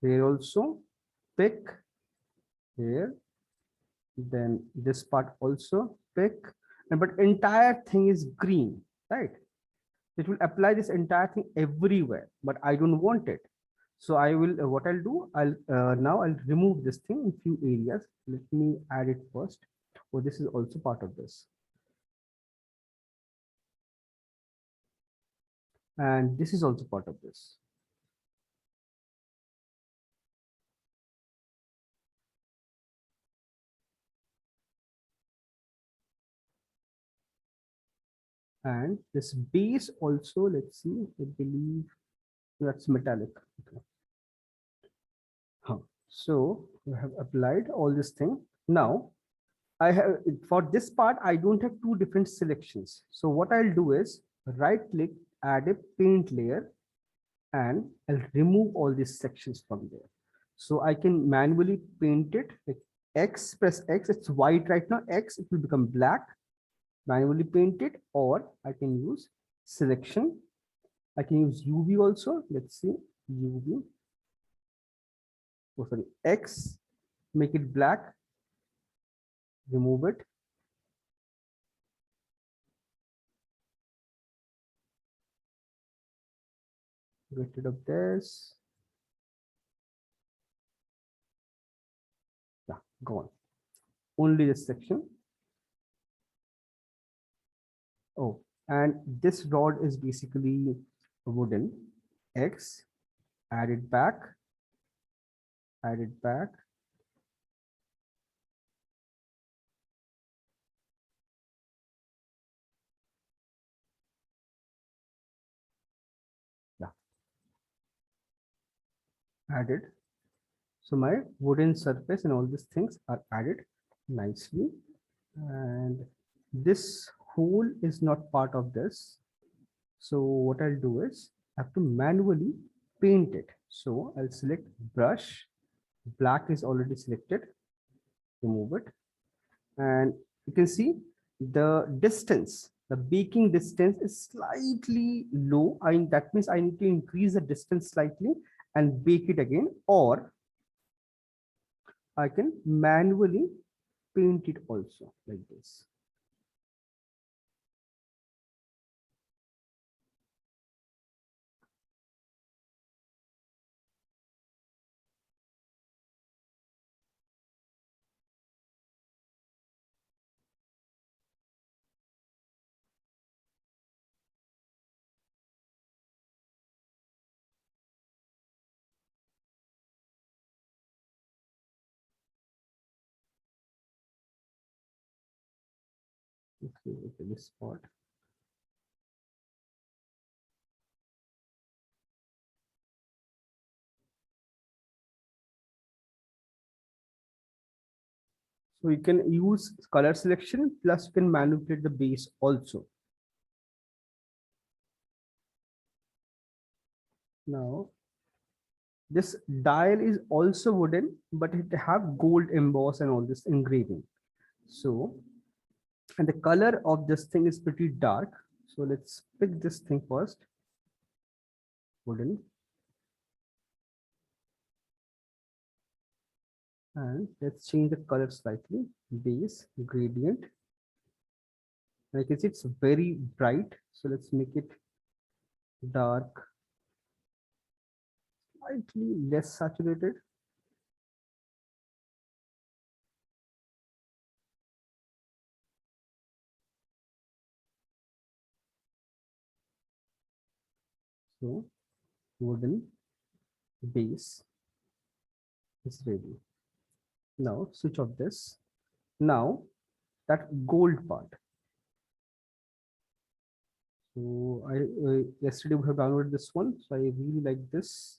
Speaker 1: here also. Pick here, then this part also pick, and but entire thing is green, right? It will apply this entire thing everywhere, but I don't want it. So I will what I'll do, now I'll remove this thing in few areas. Let me add it first. Oh, this is also part of this, and this is also part of this. And this base also, let's see, I believe that's metallic. Okay. Huh. So we have applied all this thing. Now I have, for this part, I don't have two different selections. So what I'll do is right click, add a paint layer, and I'll remove all these sections from there. So I can manually paint it like X, press X, it's white right now, X, it will become black, manually paint it, or I can use selection. I can use UV also. Let's see, UV. Oh, sorry, X, make it black, remove it. Get rid of this. Yeah, gone. Only this section. Oh, and this rod is basically wooden. X, add it back, add it back. Yeah, added. So my wooden surface and all these things are added nicely. And this hole is not part of this. So what I'll do is I have to manually paint it. So I'll select brush. Black is already selected. Remove it. And you can see the distance, the baking distance is slightly low. That means I need to increase the distance slightly and bake it again, or I can manually paint it also like this. Okay, this spot. So you can use color selection, plus you can manipulate the base also. Now, this dial is also wooden, but it have gold emboss and all this engraving. So, and the color of this thing is pretty dark. So let's pick this thing first. Wooden. And let's change the color slightly. Base, gradient. And you can see it's very bright. So let's make it dark, slightly less saturated. So wooden base is ready. Now switch off this. Now that gold part. So I yesterday we have downloaded this one. So I really like this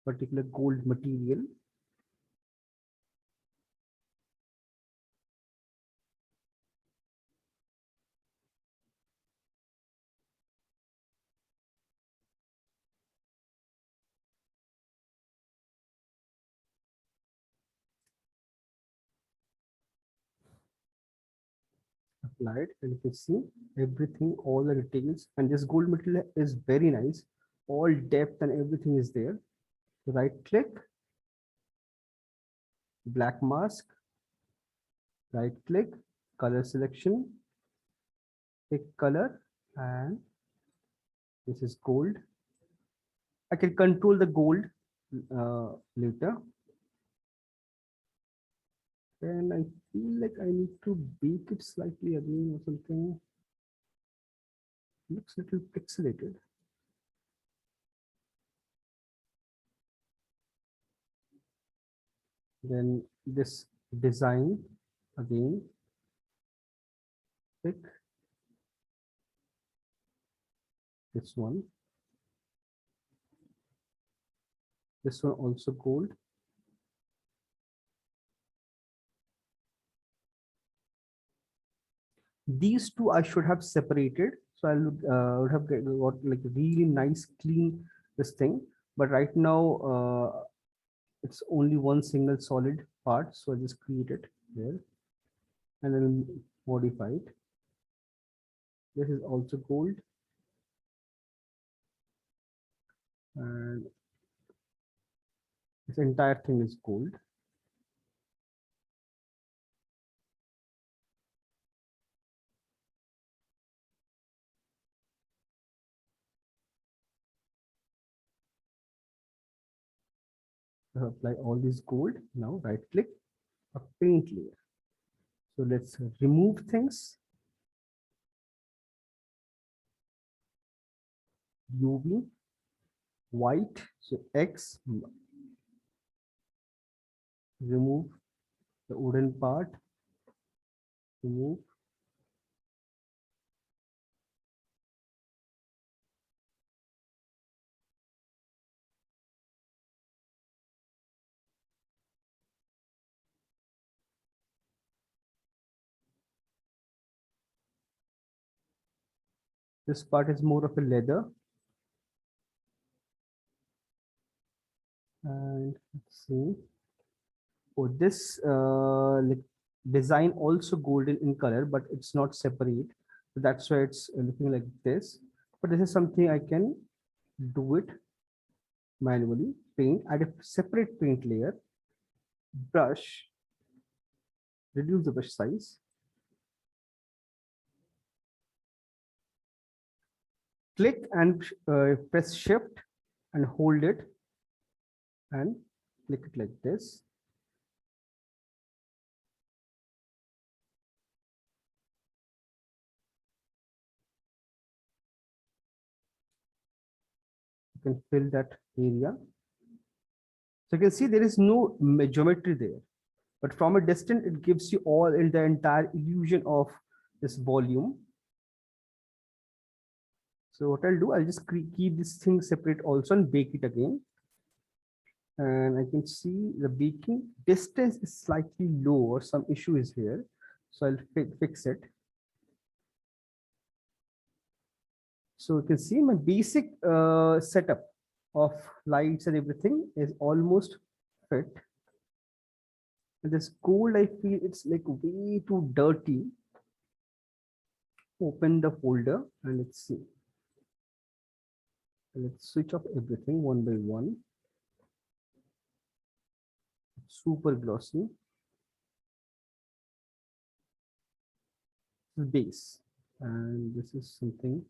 Speaker 1: particular gold material. Applied, and you can see everything, all the details, and this gold material is very nice. All depth and everything is there. Right click, black mask, right click, color selection, pick color, and this is gold. I can control the gold later. And I feel like I need to bake it slightly again or something. Looks a little pixelated. Then this design again, pick this one. This one also gold. These two I should have separated. So I would have got like really nice, clean this thing. But right now, it's only one single solid part. So I just create it here and then modify it. This is also gold. And this entire thing is gold. Apply all this gold. Now right click, a paint layer. So let's remove things. UV, white, so X, remove the wooden part, remove. This part is more of a leather. And let's see. Oh, this like design also golden in color, but it's not separate. So that's why it's looking like this. But this is something I can do it manually. Paint, add a separate paint layer, brush, reduce the brush size, click and press shift and hold it and click it like this. You can fill that area. So you can see there is no geometry there, but from a distance, it gives you all in the entire illusion of this volume. So what I'll do, I'll just keep this thing separate also and bake it again. And I can see the baking distance is slightly low or some issue is here. So I'll fix it. So you can see my basic setup of lights and everything is almost fit. And this gold, I feel it's like way too dirty. Open the folder and let's see. Let's switch off everything one by one. Super glossy. Base. And this is something.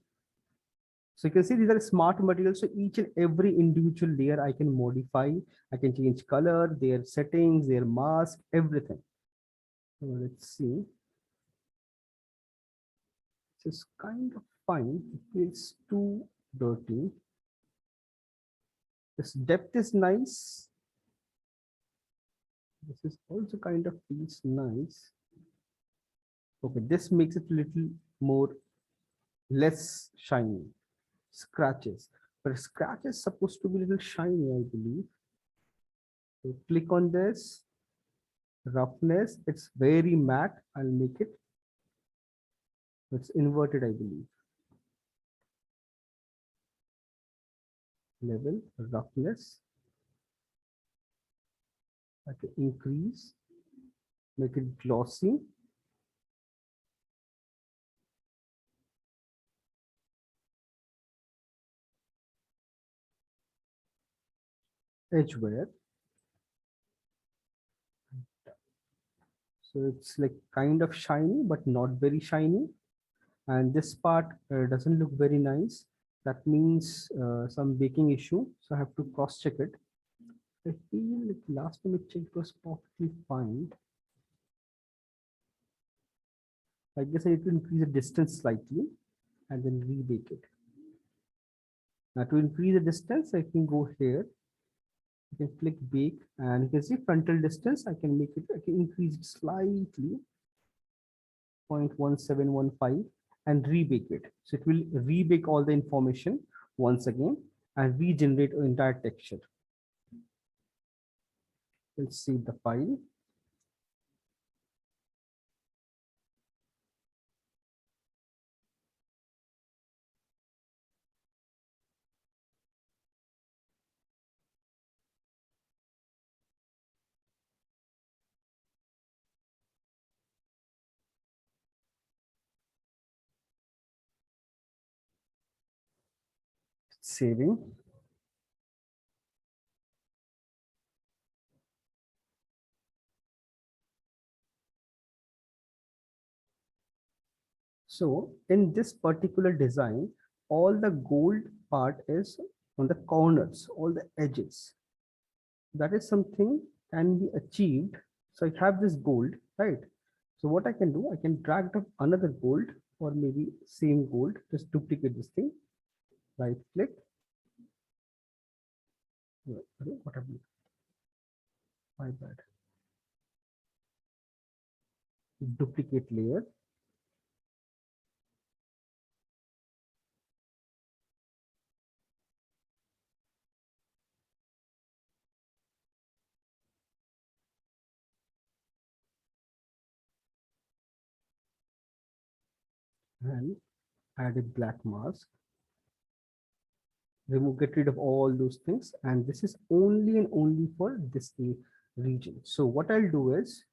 Speaker 1: So you can see these are smart materials. So each and every individual layer I can modify. I can change color, their settings, their mask, everything. So let's see. This is kind of fine. It feels too dirty. This depth is nice. This is also kind of feels nice. Okay, this makes it a little more less shiny. Scratches, but scratch is supposed to be a little shiny, I believe. So click on this. Roughness, it's very matte. I'll make it. It's inverted, I believe. Level, roughness. I can increase, make it glossy. Edge wear. So it's like kind of shiny, but not very shiny. And this part doesn't look very nice. That means some baking issue. So I have to cross check it. I feel like last time I checked was perfectly fine. I guess I need to increase the distance slightly and then rebake it. Now to increase the distance, I can go here. I can click bake and you can see frontal distance. I can make it, I can increase it slightly, 0.1715 and rebake it. So it will rebake all the information once again and regenerate an entire texture. Let's see the file. Saving. So in this particular design, all the gold part is on the corners, all the edges. That is something can be achieved. So I have this gold, right? So what I can do, I can drag up another gold or maybe same gold, just duplicate this thing, right click. What have you? My bad. Duplicate layer. And add a black mask, remove, get rid of all those things. And this is only and only for this region. So what I'll do is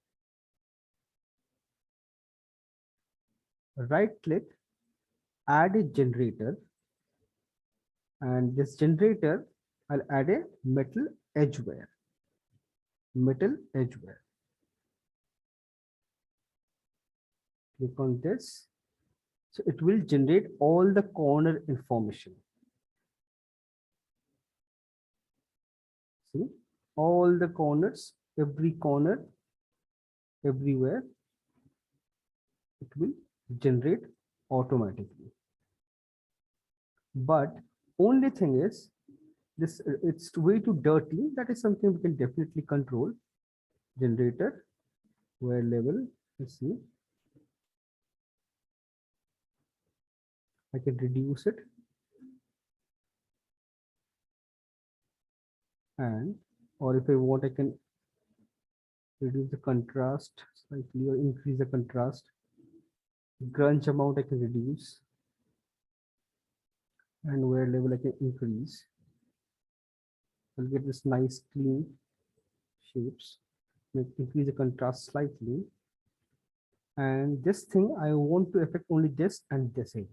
Speaker 1: right click, add a generator, and this generator, I'll add a metal edgeware, click on this. So it will generate all the corner information. See, all the corners, every corner, everywhere, it will generate automatically. But only thing is this, it's way too dirty. That is something we can definitely control. Generator, wear level, let's see. I can reduce it. And, or if I want, I can reduce the contrast slightly or increase the contrast. Grunge amount I can reduce. And wear level I can increase. I'll get this nice clean shapes. Increase the contrast slightly. And this thing, I want to affect only this and this area,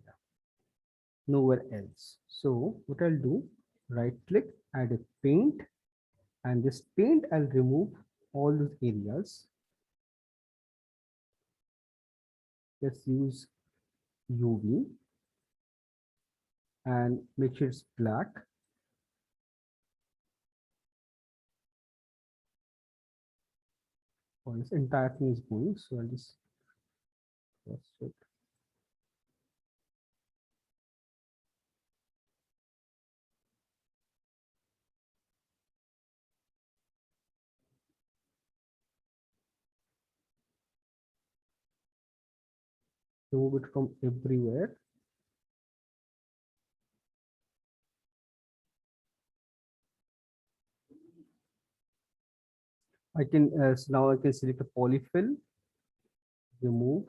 Speaker 1: nowhere else. So what I'll do, right click, add a paint, and this paint I'll remove all those areas. Let's use UV and make sure it's black. Oh, this entire thing is going, so I'll just cross check. Remove it from everywhere. I can so now I can select a polyfill, remove,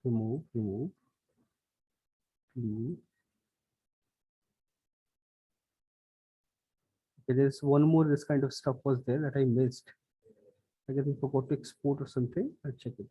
Speaker 1: remove, clean. Okay, there's one more, this kind of stuff was there that I missed. I guess I forgot to export or something. I'll check it.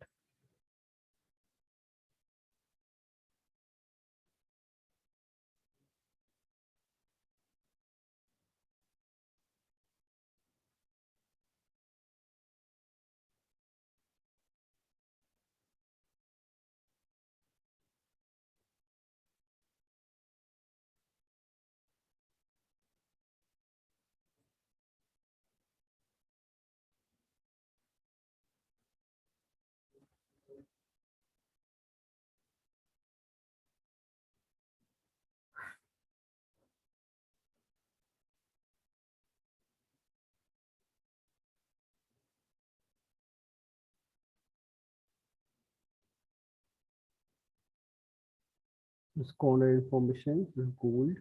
Speaker 1: This corner information, this gold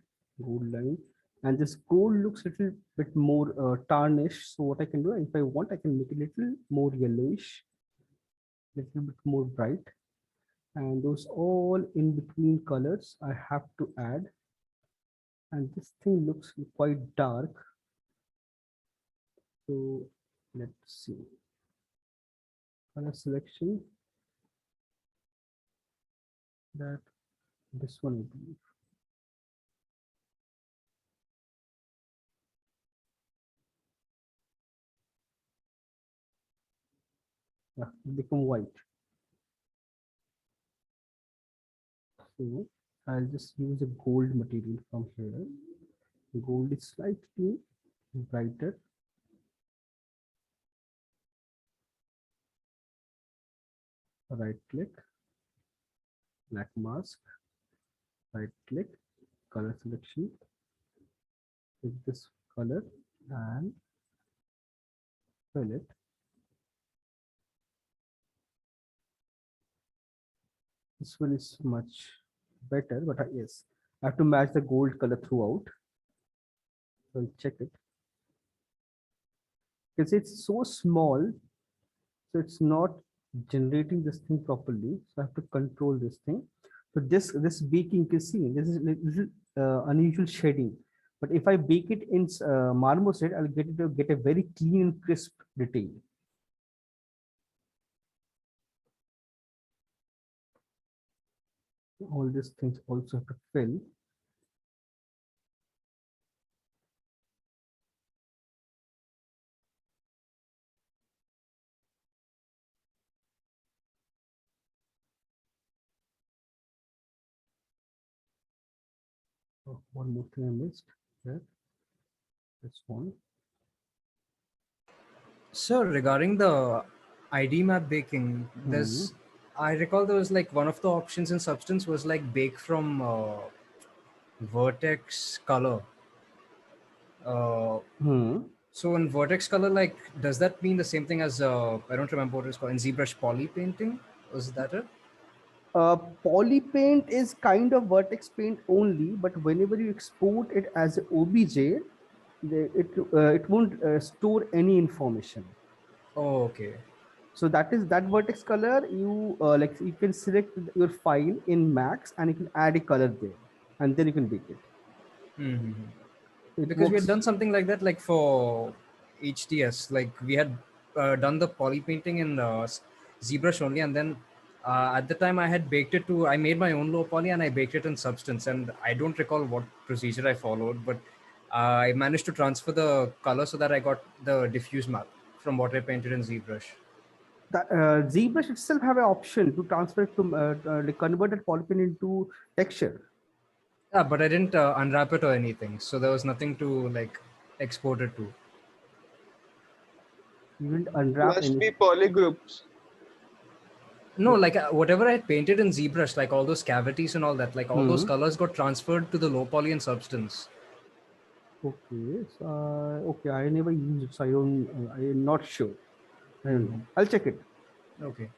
Speaker 1: line, and this gold looks a little bit more tarnished. So what I can do, if I want, I can make it a little more yellowish, little bit more bright, and those all in between colors I have to add. And this thing looks quite dark. So let's see, color selection, that this one I believe. Yeah, become white. So I'll just use a gold material from here. Gold is slightly brighter. Right click, black mask, right click, color selection, pick this color and fill it. This one is much better, but yes, I have to match the gold color throughout. So I'll check it. Because it's so small, so it's not generating this thing properly. So I have to control this thing. So this baking, you can see this is little unusual shading. But if I bake it in marmoset, I'll get a very clean and crisp detail. All these things also have to fill. Oh, one more thing I missed. There, this one.
Speaker 3: So regarding the ID map baking,
Speaker 1: Hmm.
Speaker 3: I recall there was like one of the options in Substance was like bake from vertex color. Uh,
Speaker 1: Hmm.
Speaker 3: so in vertex color, like, does that mean the same thing as I don't remember what it's called in ZBrush poly painting? Was that it?
Speaker 1: Poly paint is kind of vertex paint only, but whenever you export it as a OBJ, it won't store any information.
Speaker 3: Oh, okay.
Speaker 1: So that is that vertex color. You like you can select your file in Max and you can add a color there, and then you can bake it.
Speaker 3: Hmm.
Speaker 1: It
Speaker 3: Because we had
Speaker 1: works.
Speaker 3: done something like that, like for HDS, like we had done the poly painting in ZBrush only, and then at the time I had baked it to. I made my own low poly and I baked it in Substance, and I don't recall what procedure I followed, but I managed to transfer the color so that I got the diffuse map from what I painted in ZBrush.
Speaker 1: That ZBrush itself have an option to transfer it to like convert that polygon into texture.
Speaker 3: Yeah, but I didn't unwrap it or anything, so there was nothing to like export it to.
Speaker 1: You didn't unwrap
Speaker 2: Must
Speaker 1: any.
Speaker 2: be polygroups.
Speaker 3: No, like whatever I had painted in ZBrush, like all those cavities and all that, like all those
Speaker 1: Hmm.
Speaker 3: colors got transferred to the low poly and Substance.
Speaker 1: Okay. So, okay. I never used it, so I don't. I'm not sure. I don't know.
Speaker 3: Hmm.
Speaker 1: I'll check it.
Speaker 3: Okay.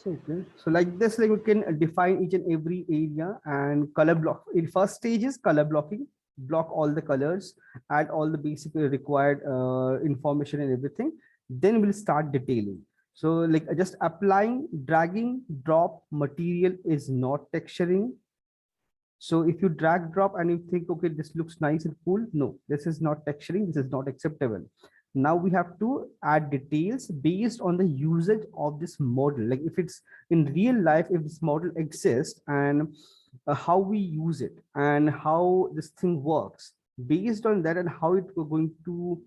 Speaker 1: So, okay. So like this, like we can define each and every area and color block. In first stage is color blocking, block all the colors, add all the basic required information and everything. Then we'll start detailing. So like just applying, dragging, drop material is not texturing. So if you drag drop and you think, okay, this looks nice and cool, no, this is not texturing, this is not acceptable. Now we have to add details based on the usage of this model. Like if it's in real life, if this model exists and how we use it and how this thing works, based on that and how it's going to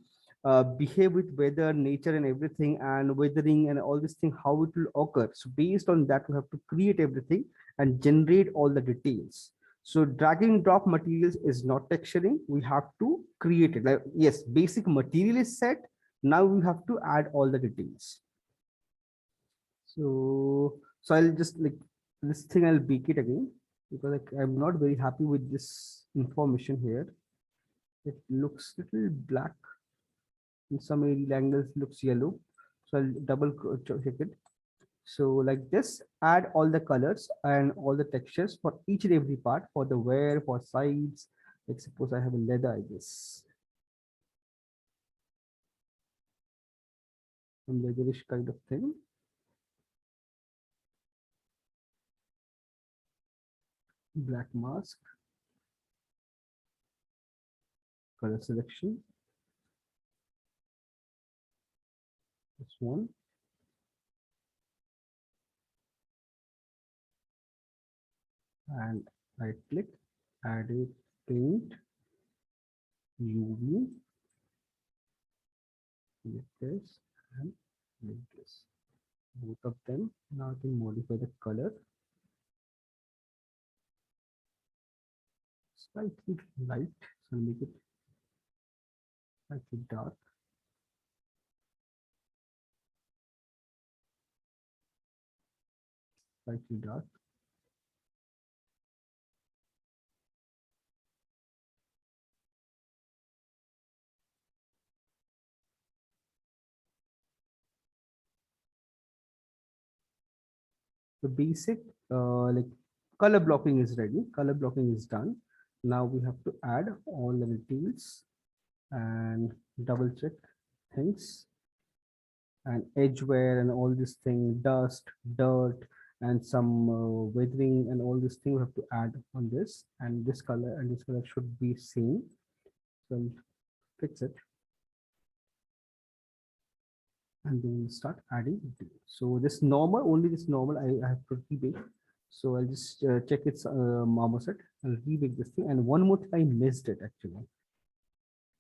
Speaker 1: behave with weather, nature and everything and weathering and all this thing, how it will occur. So based on that, we have to create everything and generate all the details. So dragging drop materials is not texturing. We have to create it. Like, yes, basic material is set. Now we have to add all the details. So I'll just like this thing, I'll bake it again because like, I'm not very happy with this information here. It looks little black. In some area angles looks yellow. So I'll double check it. So like this, add all the colors and all the textures for each and every part for the wear, for sides. Like suppose I have a leather, I guess. Some leatherish kind of thing. Black mask, color selection. This one. And right click, add a paint, UV, like this, and like this. Both of them. Now I can modify the color slightly light, so make it slightly dark. Slightly dark. The basic like color blocking is ready. Color blocking is done. Now we have to add all the details and double check things and edge wear and all this thing, dust, dirt, and some weathering and all these things we have to add on this, and this color and this color should be same. So I'll fix it. And then we'll start adding detail. So this normal, only this normal I have to rebake. So I'll just check its marmoset. I'll rebake this thing. And one more thing I missed it actually.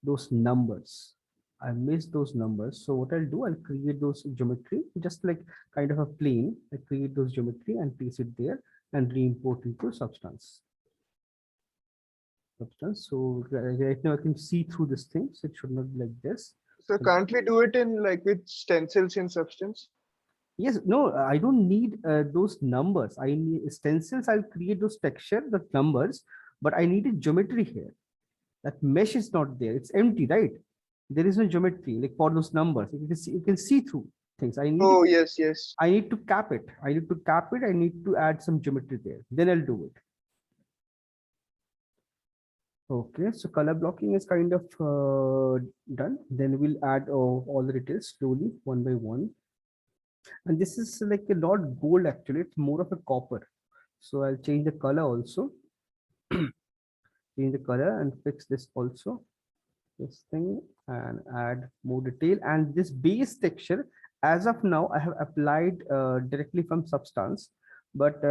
Speaker 1: Those numbers. I missed those numbers. So what I'll do, I'll create those geometry, just like kind of a plane. I create those geometry and place it there and re-import into Substance. So right now I can see through this thing. So it should not be like this.
Speaker 2: So can't we do it in like with stencils in Substance?
Speaker 1: Yes, no, I don't need those numbers. I need stencils. I'll create those texture, the numbers, but I need a geometry here. That mesh is not there. It's empty, right? There is no geometry like for those numbers. You can see through things.
Speaker 2: Oh, yes, yes.
Speaker 1: I need to cap it. I need to cap it. I need to add some geometry there. Then I'll do it. Okay, so color blocking is kind of done. Then we'll add all the details slowly, one by one. And this is like a not gold actually, it's more of a copper. So I'll change the color also. Change the color and fix this also. This thing and add more detail. And this base texture, as of now, I have applied directly from Substance. But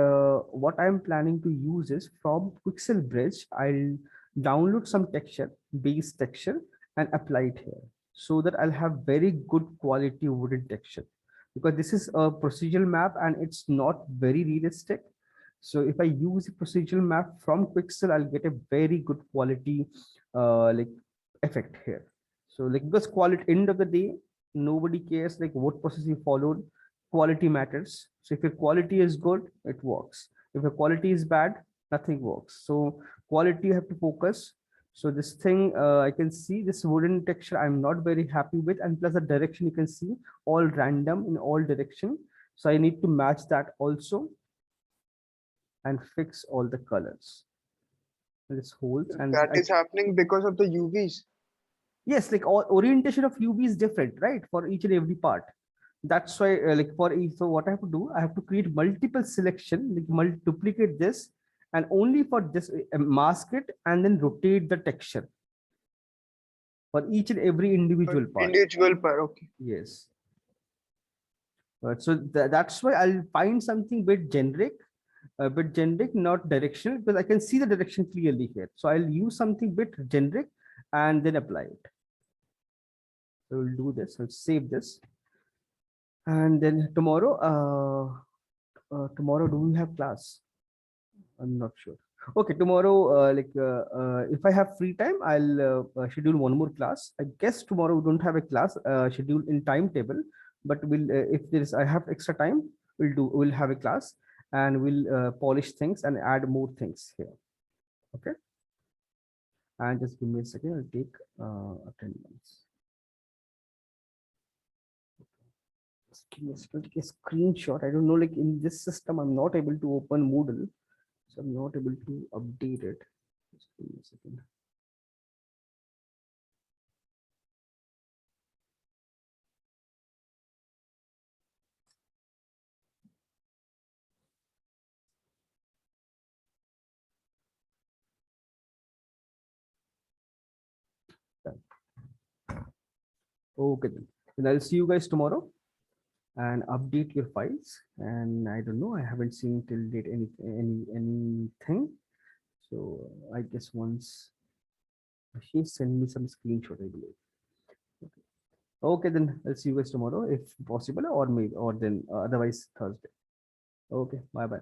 Speaker 1: what I'm planning to use is from Pixel Bridge, I'll download some texture, base texture, and apply it here so that I'll have very good quality wooden texture. Because this is a procedural map and it's not very realistic. So if I use a procedural map from Pixel, I'll get a very good quality like effect here. So like because quality end of the day, nobody cares like what process you followed. Quality matters. So if your quality is good, it works. If your quality is bad, nothing works. So quality you have to focus. So this thing, I can see this wooden texture I'm not very happy with, and plus the direction you can see all random in all direction. So I need to match that also and fix all the colors. This holds and
Speaker 2: that is happening because of the UVs.
Speaker 1: Yes, like all orientation of UV is different, right? For each and every part. That's why like for each, so what I have to do, I have to create multiple selection, like duplicate this and only for this mask it and then rotate the texture for each and every individual part.
Speaker 2: Individual part, okay.
Speaker 1: Yes. So that's why I'll find something bit generic, not directional, because I can see the direction clearly here. So I'll use something bit generic and then apply it. So we'll do this. I'll save this. And then tomorrow, tomorrow, do we have class? I'm not sure. Okay, tomorrow, if I have free time, I'll schedule one more class. I guess tomorrow we don't have a class scheduled in timetable, but we'll if there is I have extra time, we'll have a class and we'll polish things and add more things here. Okay. And just give me a second. I'll take attendance. Give me a second, take a screenshot. I don't know, like in this system, I'm not able to open Moodle, so I'm not able to update it. Just give me a second. Okay, then I'll see you guys tomorrow and update your files. And I don't know, I haven't seen till date anything. So I guess once she send me some screenshot, I believe. Okay, then I'll see you guys tomorrow if possible, or maybe, or then otherwise Thursday. Okay, bye bye.